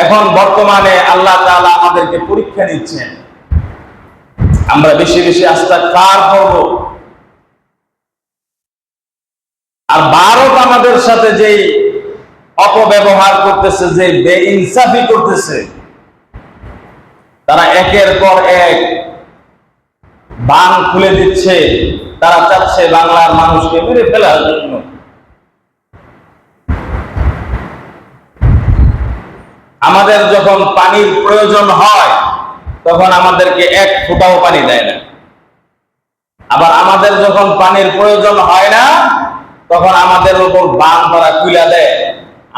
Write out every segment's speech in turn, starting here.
এখন বর্তমানে আল্লাহ তাআলা আমাদেরকে পরীক্ষা নিচ্ছেন, আমরা বেশি বেশি ইস্তিগফার করব। আর ভারত আমাদের সাথে যেই অপব্যবহার করতেছে, যে বেইনসাফি করতেছে, তারা একের পর এক বাঁধ খুলে দিচ্ছে। তারা চাচ্ছে বাংলার মানুষকে মেরে ফেলার জন্য। আমাদের যখন পানির প্রয়োজন হয় তখন আমাদেরকে এক ফোঁটাও পানি দেয় না, আবার আমাদের যখন পানির প্রয়োজন হয় না তখন আমাদের উপর বাঁধ তারা খুলে দেয়,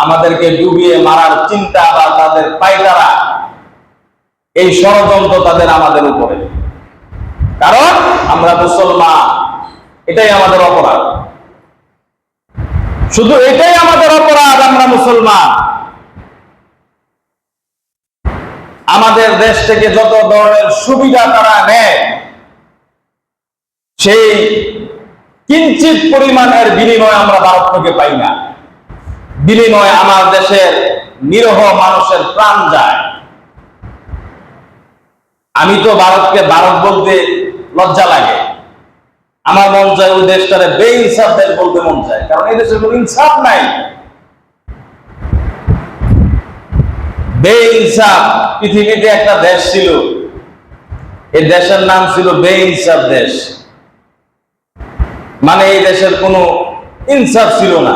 আমাদেরকে ডুবিয়ে মারার চিন্তা বা তাদের পায়তারা, এই ষড়যন্ত্র তাদের আমাদের উপরে। কারণ আমরা মুসলমান, এটাই আমাদের অপরাধ, শুধু এটাই আমাদের অপরাধ। আমরা মুসলমান, আমাদের দেশ থেকে যত ধরনের সুবিধা তারা নেয়, সেই কিঞ্চিত পরিমাণের বিনিময় আমরা ভারত থেকে পাই না। বিনিময়ে আমার দেশের নিরহ মানুষের প্রাণ যায়। আমি তো ভারতকে ভারত বলতে লজ্জা লাগে, আমার মন চায় ওই দেশটারে বেইনসাফ দেশ বলতে মন চায়, কারণ এই দেশের কোনো ইনসাফ নাই। বেইনসাফ পৃথিবীতে একটা দেশ ছিল, এই দেশের নাম ছিল বেইনসাফ দেশ। মানে এই দেশের কোনো ইনসাফ ছিল না।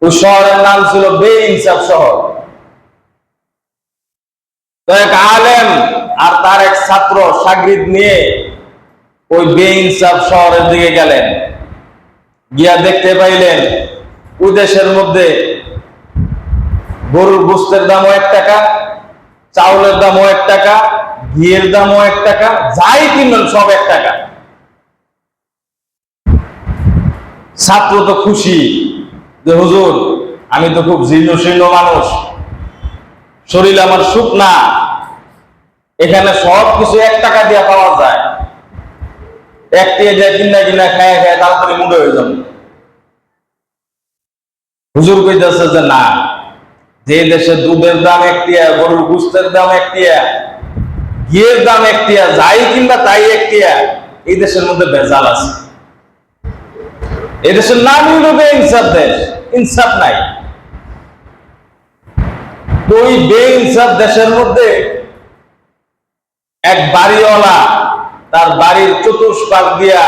ওই শহরের নাম ছিল বেইনসাফ শহর। তো এক আলেম আর তার এক ছাত্র শাগরিদ নিয়ে ওই বেইনসাফ শহরের দিকে গেলেন। গিয়া দেখতে পাইলেন ওই দেশের মধ্যে গরুর গোশতের দামও 1 টাকা, চাউলের দামও 1 টাকা, ঘিয়ের দামও 1 টাকা, যাই কিনবেন সব 1 টাকা। ছাত্র তো খুশি যে হুজুর, আমি তো খুব জীর্ণ শীর্ণ মানুষ, শরীর আমার শুকনা, এখানে সব কিছু 1 টাকা দিয়ে পাওয়া যায়, 1 টাকা দিয়ে কিনা কিনা খায় খায় তাড়াতাড়ি মুড়ে হয়ে যাবে। হুজুর কইতেছে যে না, যে দেশে দুধের দাম 1 টাকা, গরুর গোশতের দাম 1 টাকা, ঘিয়ের দাম 1 টাকা, যাই কিংবা তাই 1 টাকা, এই দেশের মধ্যে ভেজাল আছে। এই দেশের নাম হইল বেইনসাফ দেশ, ইনসাফ নাই। তো ওই বেইনসাফ দেশের মধ্যে এক বাড়িওয়ালা তার বাড়ির চতুষ্পাদ দিয়া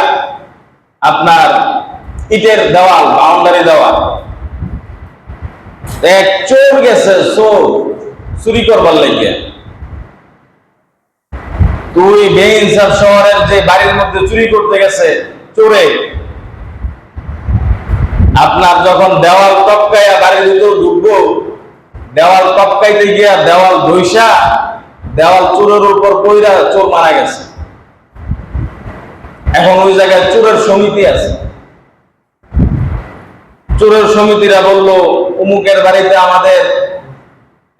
আপনার ইটের দেওয়াল, বাউন্ডারি দেওয়াল, এক চোর গেছে, চোর চুরি করবার লাগিয়া। তুই বেইনসাফ শহরের যে বাড়ির মধ্যে চুরি করতে গেছে চোরে, আপনার যখন দেওয়াল টপকাইয়া বাড়ির ভিতর ঢুকবো, দেওয়াল টপকাইতে গিয়া দেওয়াল ধইসা দেওয়াল চোরের উপর পইরা চোর মারা গেছে। এখন ওই জায়গায় চোরের সমিতি আছে। চোরের সমিতিরা বলল, অমুকের বাড়িতে আমাদের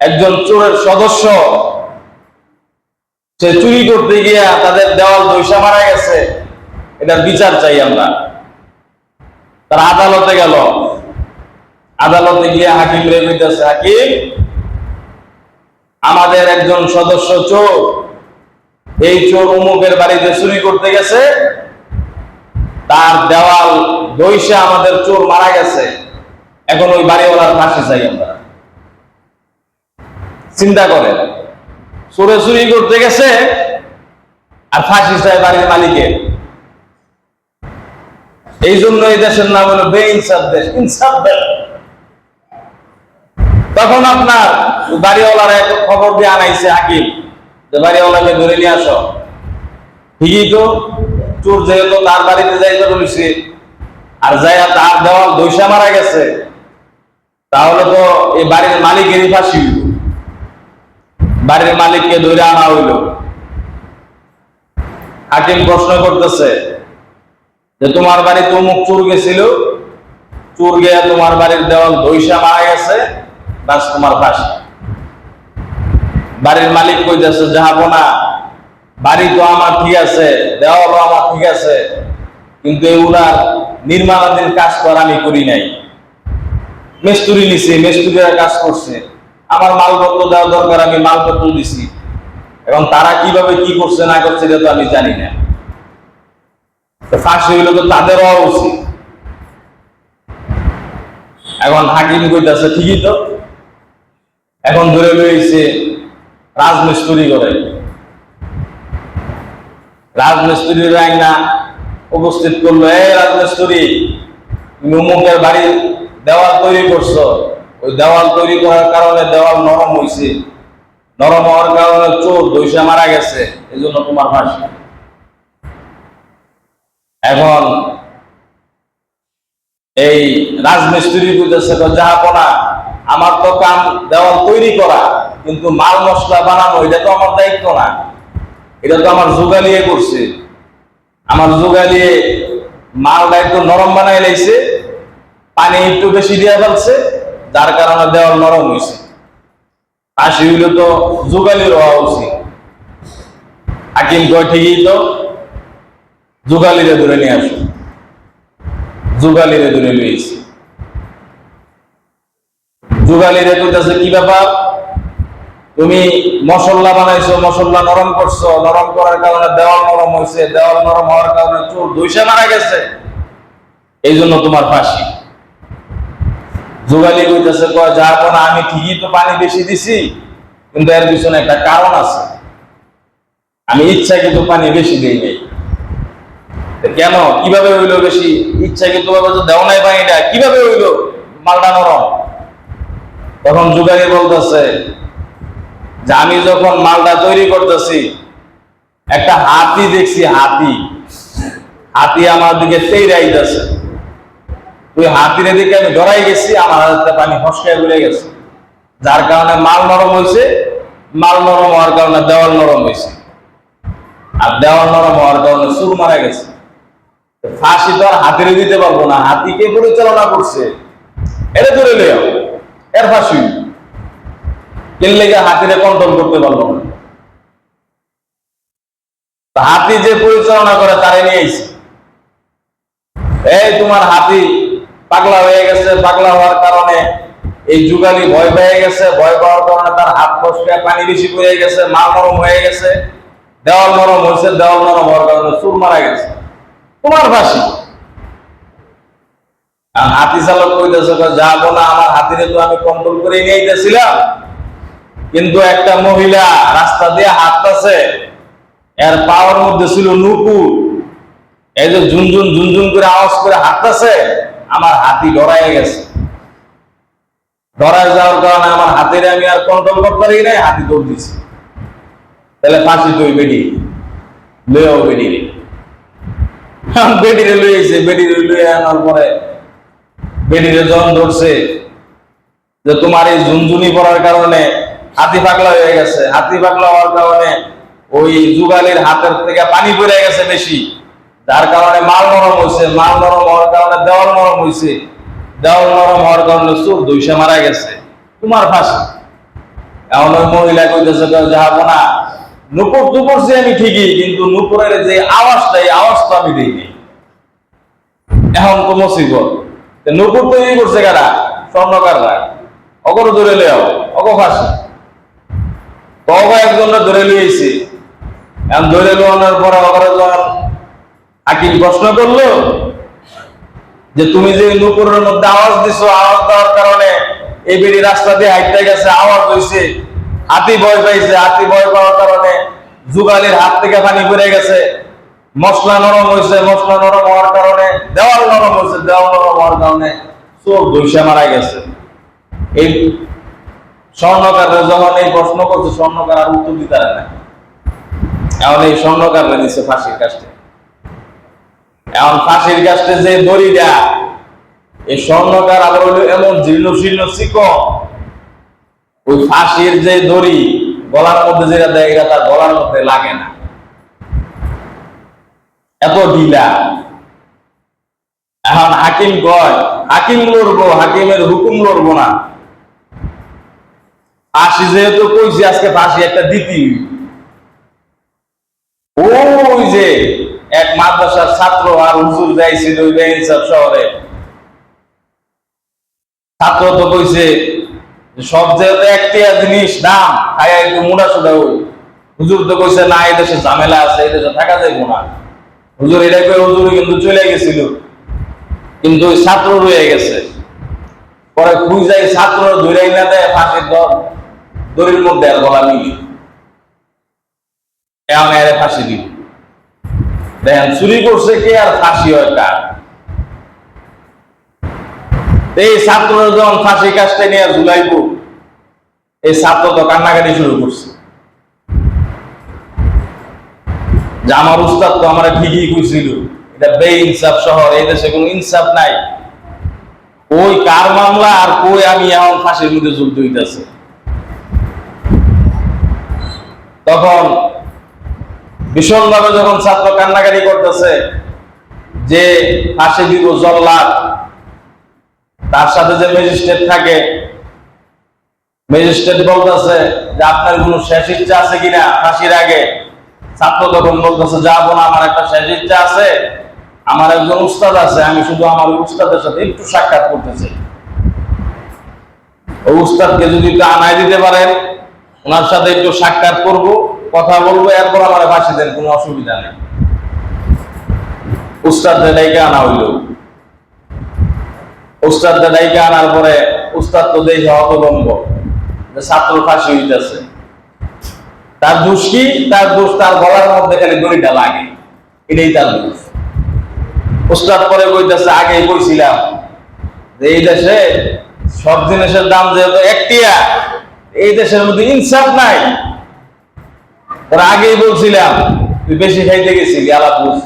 একজন চোরের সদস্য, সে চুরি করতে গিয়া তাদের দেওয়াল ধইসা মারা গেছে, এটার বিচার চাই আমরা। তারা আদালতে গেল। আদালতে গিয়ে হাকিম রে কইতেছে, হাকিম, আমাদের একজন সদস্য চোর, এই চোর অমুকের বাড়িতে চুরি করতে গেছে, তার দেওয়াল ধইসা আমাদের চোর মারা গেছে, এখন ওই বাড়িওয়ালার ফাঁসি চাই আমরা। চিন্তা করেন, চোরে চুরি করতে গেছে আর ফাঁসি চাই বাড়ির মালিকের। এই জন্য এই দেশের নাম হলো বেইনসাফ দেশ, ইনসাফ দেশ। তখন আপনার বাড়িওয়ালার এক খবর দিয়ে আনাইছে হাকিম যে বাড়িওয়ালাকে ধরে নিয়ে আসো। ঠিকই তো, চোর যেহেতু তার বাড়িতে যাইতে বলেছে আর যাইয়া তার দেওয়াল ধইসা মারা গেছে, তাহলে তো এই বাড়ির মালিকেরই ফাঁসি হইল। বাড়ির মালিককে ধরে আনা হইল। হাকিম প্রশ্ন করতেছে যে তোমার বাড়িতে অমুক চোর গেছিল, চোর গিয়া তোমার বাড়ির দেওয়াল ধইসা মারা গেছে, বাস তোমার ফাঁসি। বাড়ির মালিক কইতেছে, যাবো না, বাড়ি তো আমার ঠিক আছে, দেওয়ালও আমার ঠিক আছে, কিন্তু এগুলার নির্মাণাধীন কাজ করা আমি করি নাই, মিস্ত্রি নিছি, মিস্ত্রিরা কাজ করছে, আমার মালপত্র দেওয়া দরকার, আমি মালপত্র দিছি। এখন তারা কিভাবে কি করছে না করছে এটা তো আমি জানি না। ফাঁসি হইলে তো তাদের হওয়া উচিত। এখন হাকিম কইতাছে ঠিকই তো, এখন ধরে লইছে রাজমিস্ত্রি করে, রাজমিস্ত্রি আইনা উপস্থিত করলো, এই রাজমিস্ত্রি, তুমি অমুকের বাড়ির দেওয়াল তৈরি করছো, ওই দেওয়াল তৈরি করার কারণে দেওয়াল নরম হয়েছে, নরম হওয়ার কারণে চোর দইসা মারা গেছে, এই জন্য তোমার ফাঁসি। এখন এই রাজমিস্ত্রি বুঝেছে যাহাপনা, আমার তো কাম দেওয়াল তৈরি করা, কিন্তু মাল মশলা বানানো এটা তো আমার দায়িত্ব না, এটা তো আমার জোগালিয়ে করছে। আমার জোগালিয়ে মাল দায়িত্ব নরম বানাই লাইছে, পানি একটু বেশি দিয়ে ফেলছে, যার কারণে দেওয়াল নরম হয়েছে। ফাঁসি হইলে তো জোগালির হওয়া উচিত। হাকিম কয় ঠিকই তো, জোগালিরে ধরে নিয়ে আসো। জোগালিরে ধরে নিয়েছি। জোগালিরে কইতাছে কি ব্যাপার, তুমি মশলা বানাইছো, মশলা নরম করছো, নরম করার কারণে দেওয়াল নরম হয়েছে, দেওয়াল নরম হওয়ার কারণে চোর দইসা মারা গেছে, এই জন্য তোমার ফাঁসি। জোগালি কইতেছে কয় যা না, আমি ঠিকই তো পানি বেশি দিছি, কিন্তু এর পিছনে একটা কারণ আছে, আমি ইচ্ছাকৃত পানি বেশি দিই নাই। কেন, কিভাবে হইলো বেশি? ইচ্ছাকৃত ভাবে তো দেও নাই পানিটা, কিভাবে হইলো মালটা নরম? তখন জোগালি বলতেছে যে আমি যখন মালটা তৈরি করতেছি, একটা হাতি দেখছি, হাতি হাতি আমার দিকে তেইরাইতেছে, ওই হাতির দিকে আমি ডরাই গেছি, আমার হাতে পানি ফসকায় ঘুরে গেছে, যার কারণে মাল নরম হয়েছে, মাল নরম হওয়ার কারণে দেওয়াল নরম হয়েছে, আর দেওয়াল নরম হওয়ার কারণে চোর মারা গেছে। ফাঁসি তো আর হাতিরে দিতে পারবো না, হাতিকে পরিচালনা করছে, এটা ধরে লেও, এর ফাঁসি এর লেগে হাতিরে কন্ট্রোল করতে পারবো না। হাতি যে পরিচালনা করে তারে নিয়ে আইছে, এই তোমার হাতি পাগলা হয়ে গেছে, পাগলা হওয়ার কারণে এই যুগালি ভয় পেয়ে গেছে, ভয় পাওয়ার কারণে তার হাত ফসকে পানি বেশি পড়ে গেছে, মাল নরম হয়ে গেছে, দেওয়াল নরম হয়েছে, দেওয়াল নরম হওয়ার কারণে চোর মারা গেছে, তোমার ফাঁসি। হাতি চালক কইতেছে যাবো না, আমার হাতিরে তো আমি কন্ট্রোল করে নিয়ে আইতেছিলাম, কিন্তু একটা মহিলা রাস্তা দিয়ে হাঁটতেছে, এর পাওয়ার মধ্যে ছিল নুপুর, এই যে ঝুনঝুন ঝুনঝুন করে আওয়াজ করে হাঁটতেছে, আমার হাতি ডরাই গেছে, ডরাই যাওয়ার কারণে আমার হাতিরে আমি আর কন্ট্রোল করতে পারি নাই, হাতি দৌড় দিছে। তাহলে ফাঁসি তুই বেডি লইও, বেডিরে বেডিরে লইয়েছে, বেডিরে লইয়ে আনার পরে বেডিরে যখন ধরছে যে তোমার এই ঝুনঝুনি পড়ার কারণে হাতি পাগলা হয়ে গেছে, হাতি পাগলা হওয়ার কারণে ওই যুগালির হাতের থেকে পানি পড়ে গেছে বেশি, যার কারণে মাল নরম হয়েছে, মাল নরম হওয়ার কারণে দেওয়াল নরম হয়েছে, দেওয়াল নরম হওয়ার কারণে চোর দইসা মারা গেছে, তোমার ফাঁসি। এমন ওই মহিলা কইতেছে যাবো না, নুপুর তো করছি আমি ঠিকই, কিন্তু নুপুরের যে আওয়াজটা, এই আওয়াজ তো আমি দিইনি। এখন তো মুসিবত, নুপুর তৈরি করছে কারা? স্বর্ণকাররা, অগর ধরে লেও, অগ ফাঁসি। অগ একজনরা ধরে লিয়েছি, এখন ধরে লোয়ানোর পরে অগরে যখন হাকিম প্রশ্ন করলো যে তুমি যে নুপুরের মধ্যে আওয়াজ দিছো, আওয়াজ দেওয়ার কারণে এই বেড়ি রাস্তা দিয়ে হাঁটতে গেছে, আওয়াজ হয়েছে, হাতি ভয় পাইছে, হাতি ভয় পাওয়ার কারণে যুগালির হাত থেকে পানি পড়ে গেছে, মশলা নরম হয়েছে, মশলা নরম হওয়ার কারণে দেওয়াল নরম হয়েছে, দেওয়াল নরম হওয়ার কারণে চোর দইসা মারা গেছে। এই স্বর্ণকাররা যখন এই প্রশ্ন করছে, স্বর্ণকার আর উত্তর দিতে পারে না, এখন এই স্বর্ণকাররা দিচ্ছে ফাঁসির কাছে। এখন ফাঁসির কাছে যে দড়িটা, এই স্বর্ণকার আবার হইল এমন জীর্ণ শীর্ণ চিকন, ওই ফাঁসির যে দড়ি গলার মধ্যে যেটা দেয়, এটা তার গলার মধ্যে লাগে না, এত ঢিলা। এখন হাকিম কয়, হাকিম লড়বো, হাকিমের হুকুম লড়বো না, ফাঁসি যেহেতু কইছি আজকে ফাঁসি একটা দিতি। ওই যে এক মাদ্রাসার ছাত্র আর হুজুর যাইছিল ওই বেইনসাফ শহরে, ছাত্র তো কইছে সব যেহেতু একটিয়া জিনিস দাম খাইয়া একটু মোটা সোটা হই। হুজুর তো কইছে না এই দেশে ঝামেলা আছে, এই দেশে থাকা যাইব না। হুজুর এটা কই হুজুর কিন্তু চলে গেছিল, কিন্তু ওই ছাত্র রয়ে গেছে। পরে খুঁজাই ছাত্র ধরেই না দেয় ফাঁসির দড়ির মধ্যে আর গলা মিলি এমন এর ফাঁসি দিব। দেখেন চুরি করছে কে আর ফাঁসি হয় কার। এই ছাত্র যখন ফাঁসি কাজটা নিয়ে ঝুলাইব, এই ছাত্র তো কান্নাকাটি শুরু করছে যে আমার উস্তাদ তো আমার ঠিকই কইছিল এটা বেইনসাফ শহর, এই দেশে কোনো ইনসাফ নাই। ওই কার মামলা আর কই আমি এখন ফাঁসির মধ্যে ঝুলতে হইতেছে। তখন ভীষণভাবে যখন ছাত্র কান্নাকাটি করতেছে যে ফাঁসি দিব জল্লাদ, তার সাথে যে ম্যাজিস্ট্রেট থাকে, ম্যাজিস্ট্রেট বলতেছে যে আপনার কোনো শেষ ইচ্ছা আছে কিনা ফাঁসির আগে। ছাত্র তখন বলতেছে যাবো না, আমার একটা শেষ ইচ্ছা আছে, আমার একজন উস্তাদ আছে, আমি শুধু আমার উস্তাদের সাথে একটু সাক্ষাৎ করতে চাই। ওই উস্তাদকে যদি একটু আনায় দিতে পারেন, ওনার সাথে একটু সাক্ষাৎ করব, কথা বলবো, এরপর আমার ফাঁসি দেন, কোনো অসুবিধা নেই। উস্তাদ ডাইকে আনা হইল। উস্তাদ ডাইকে আনার পরে উস্তাদ তো দেখে হতভম্ব যে ছাত্র ফাঁসি হইতেছে। তার দোষ কি? তার দোষ তার গলার মধ্যে খালি দড়িটা লাগে, এটাই তার দোষ। উস্তাদ পরে কইতেছে আগেই কইছিলাম যে এই দেশে সব জিনিসের দাম যেহেতু একটিয়া, এই দেশের মধ্যে ইনসাফ নাই। তোর আগেই বলছিলাম, তুই বেশি খাইতে গেছিলি আলাপ বুঝ।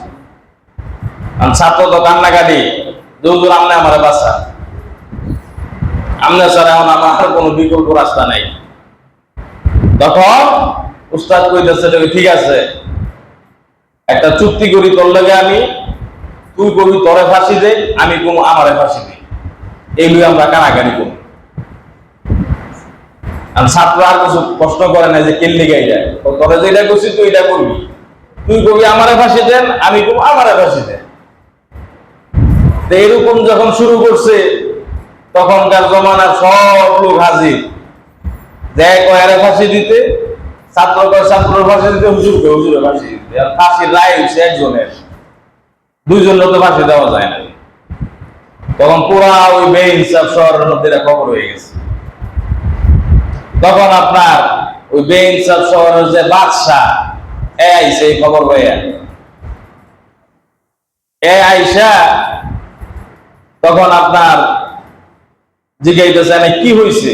ছাত্র তো কান্নাকাটি জোর আমনে আমার বাসা, আমনে ছাড়া এখন আমার কোনো বিকল্প রাস্তা নাই। তখন উস্তাদ কইতেছে ঠিক আছে, একটা চুক্তি করি তোর লগে আমি, তুই কবি তোরে ফাঁসি দে, আমি কম আমারে ফাঁসি দিই, এই লুই আমরা কানাকানি করি। ছাত্র আর কিছু প্রশ্ন করে না যে কেন লেগে যায়, তোরে যেটা করছি তুই এটা করবি, তুই কবি আমারে ফাঁসি দেন, আমি কম আমারে ফাঁসি দেন। এরকম যখন শুরু করছে তখনকার জমানার সব লোক হাজির, দেয় কয়ারে ফাঁসি দিতে, ছাত্র কয় ছাত্রের ফাঁসি দিতে, হুজুরকে হুজুরে ফাঁসি দিতে। আর ফাঁসির রায় হচ্ছে একজনের, দুইজনের তো ফাঁসি দেওয়া যায় না। তখন পুরা ওই বেইনসাফ শহরের মধ্যে খবর হয়ে গেছে। তখন আপনার ওই বেইনসাফ শহরের যে বাদশাহ এ আইসে এই খবর হয়ে, এ আইসা তখন আপনার জিজ্ঞাসা কি হয়েছে।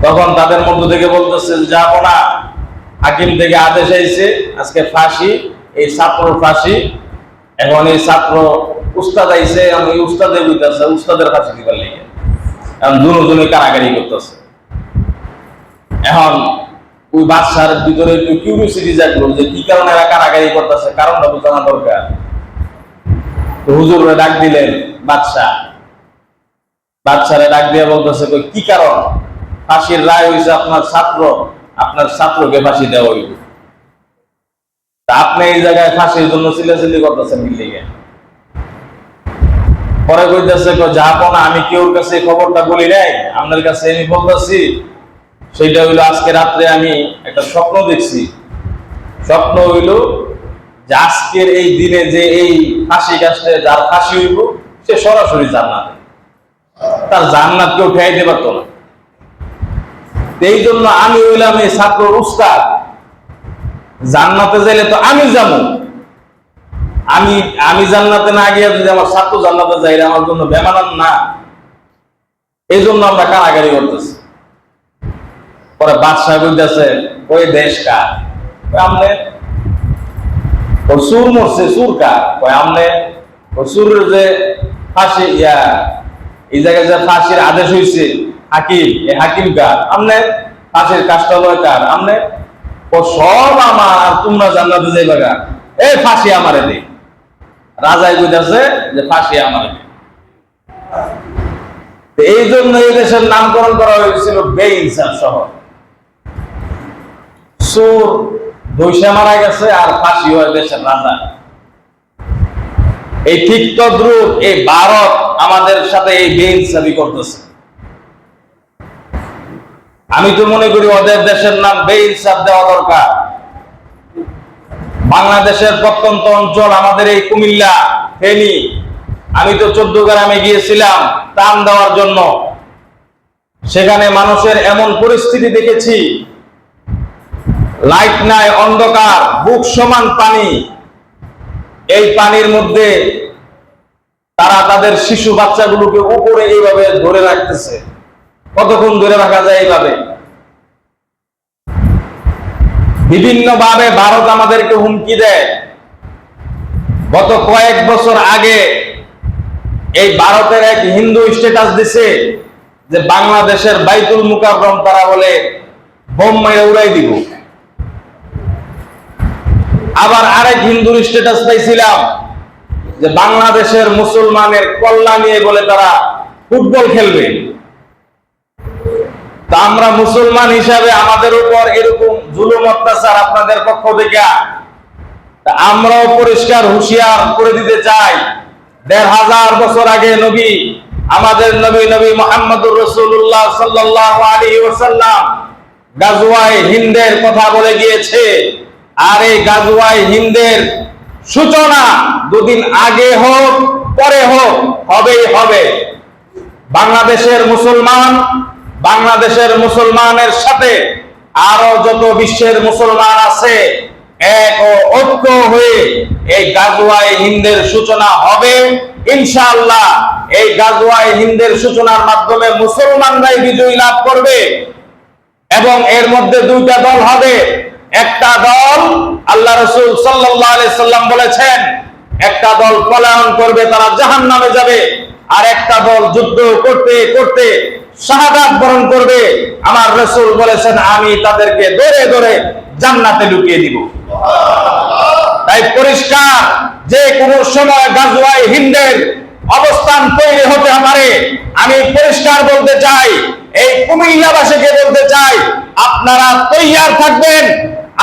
তখন তাদের মধ্য থেকে বলতেছে যাবো না, হাকিম থেকে আদেশ আইছে আজকে ফাঁসি, এই ছাত্র ফাঁসি। এখন এই ছাত্র উস্তাদ আইছে, এই উস্তাদে বুঝতেছে উস্তাদের ফাঁসি দিবার লেগে, এখন দুজনে কারাগারি করতেছে। এখন ওই বাদশার ভিতরে একটু কিউরিওসিটি জাগলো যে কি কারণে এরা কারাগারি করতেছে, কারণটা তো জানা দরকার। হুজুরে ডাক দিলেন বাদশাহ, বাদশারে ডাক দিয়ে বলতেছে কি কারণ? ফাঁসির রায় হয়েছে আপনার ছাত্র, আপনার ছাত্রকে ফাঁসি দেওয়া হইল, আপনি এই জায়গায় ফাঁসির জন্য চিল্লাচিল্লি করতেছেন বিল্ডিংয়ে। পরে কইতেছে যাবো না, আমি কেউর কাছে খবরটা বলি নাই, আপনার কাছে আমি বলতেছি। সেইটা হইলো আজকে রাত্রে আমি একটা স্বপ্ন দেখছি। স্বপ্ন হইল যে আজকের এই দিনে যে এই ফাঁসি কাজটা যার ফাঁসি হইব সে সরাসরি জান্নাতে, তার জান্নাত কেউ ঠেয়াইতে পারতো না। এই জন্য আমি হইলাম এই ছাত্র উস্তাদ, জান্নাতে যাইলে তো আমি যাবো, আমি জান্নাতে না গিয়ে যদি আমার ছাত্র জান্নাতে যাই আমার জন্য বেমানান না। এই জন্য আমরা কারাগারি করতেছি। পরে বাদশাহ বলতেছে ওই দেশ কার? আমনে। ওর সুর মরছে, সুর কার? আমনে। ওই সুরের যে ফাঁসি এই জায়গায় যে ফাঁসির আদেশ হয়েছে হাকিম, এই হাকিম কার? আমনে। ফাঁসির কাজটা লয় কার? আমনে। ও সব আমার, তোমরা জান্নাতে যাইবা কার? এই ফাঁসি আমারে দে। রাজাই কইতাছে যে ফাঁসি আমারে দে। এই জন্য এই দেশের নামকরণ করা হয়েছিল বেইনসাফ শহর। সুর দৈশা মারা গেছে আর ফাঁসি হয় দেশের রাজা। এই ঠিক তদ্রুপ এই ভারত আমাদের সাথে এই বেইনসাফি করতেছে। আমি তো মনে করি ওদের দেশের নাম বেইনসাফ দেওয়া দরকার। বাংলাদেশের প্রত্যন্ত অঞ্চল আমাদের এই কুমিল্লা, ফেনী, আমি তো 14 গ্রামে গিয়েছিলাম ত্রাণ দেওয়ার জন্য। সেখানে মানুষের এমন পরিস্থিতি দেখেছি, লাইট নাই, অন্ধকার, বুক সমান পানি। এই পানির মধ্যে তারা তাদের শিশু বাচ্চাগুলোকে উপরে এইভাবে ধরে রাখতেছে। কতক্ষণ ধরে রাখা যায় এইভাবে? বিভিন্ন ভাবে ভারত আমাদেরকে হুমকি দেয়। গত কয়েক বছর আগে এই ভারতের এক হিন্দু স্ট্যাটাস দিছে যে বাংলাদেশের বাইতুল মুকাররম তারা বলে বোম মেরে উড়াই দিব। আবার আরেক হিন্দুর স্ট্যাটাস পাইছিলাম যে বাংলাদেশের মুসলমানের কল্যাণ নিয়ে বলে তারা ফুটবল খেলবে। তা আমরা মুসলমান হিসাবে আমাদের উপর এরকম জুলুম অত্যাচার আপনাদের পক্ষ থেকে আমরাও পরিষ্কার হুঁশিয়ার করে দিতে চাই। ১৫০০ বছর আগে নবী, আমাদের নবী মুহাম্মদুর রাসূলুল্লাহ সাল্লাল্লাহু আলাইহি ওয়াসাল্লাম গাজওয়ায়ে হিন্দের কথা বলে গিয়েছে। আর এই গাজওয়ায়ে হিন্দের সূচনা দুদিন আগে হোক পরে হোক হবেই হবে। বাংলাদেশের মুসলমানের সাথে আরো যত বিশ্বের মুসলমান আছে এক ও ঐক্য হয়ে এই গাজওয়ায়ে হিন্দের সূচনা হবে ইনশাআল্লাহ। এই গাজওয়ায়ে হিন্দের সূচনার মাধ্যমে মুসলমানরাই বিজয় লাভ করবে এবং এর মধ্যে দুইটা দল হবে। একটা দল, আল্লাহ রাসূল সাল্লাল্লাহু আলাইহি সাল্লাম বলেছেন, একটা দল পলায়ন করবে, তারা জাহান্নামে যাবে। আর একটা দল যুদ্ধ করতে করতে শাহাদাত বরণ করবে। আমার রাসূল বলেছেন, আমি তাদেরকে ধরে ধরে জান্নাতে ঢুকিয়ে দিব। তাই পরিষ্কার, যে কোনো সময় গাজওয়ায়ে হিন্দের অবস্থান তৈরি হতে পারে। আমি পরিষ্কার বলতে চাই, এই কুমিল্লাবাসীকে বলতে চাই, আপনারা তৈয়ার থাকবেন,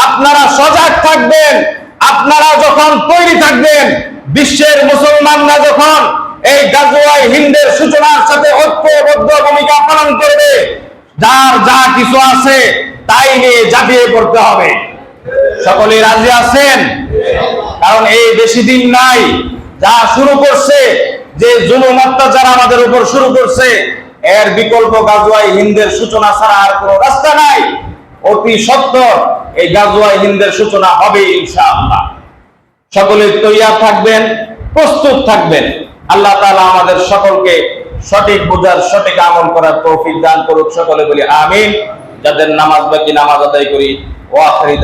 আপনারা সজাগ থাকবেন। আপনারা যখন তৈরি থাকবেন, বিশ্বের মুসলমানরা যখন এই গাজওয়ায়ে হিন্দের সূচনার সাথে ঐক্যবদ্ধ ভূমিকা পালন করবে, যার যা কিছু আছে তাই নিয়ে ঝাঁপিয়ে পড়তে হবে। সকলে রাজি আছেন? কারণ এই বেশি দিন নাই, যা শুরু করছে, যে জুলুম অত্যাচার আমাদের উপর শুরু করছে, এর বিকল্প গাজওয়ায়ে হিন্দের সূচনা ছাড়া আর কোনো রাস্তা নাই। অতি সত্বর এই গাজওয়ায়ে হিন্দের সূচনা হবে ইনশাআল্লাহ। সকলে তৈয়ার থাকবেন, প্রস্তুত থাকবেন। আল্লাহ তাআলা আমাদের সকলকে সঠিক বুঝার, সঠিক আমল করার তৌফিক দান করুক। সকলে বলি আমিন। যাদের নামাজ বাকি নামাজ আদায় করি। ওয়া আখিরি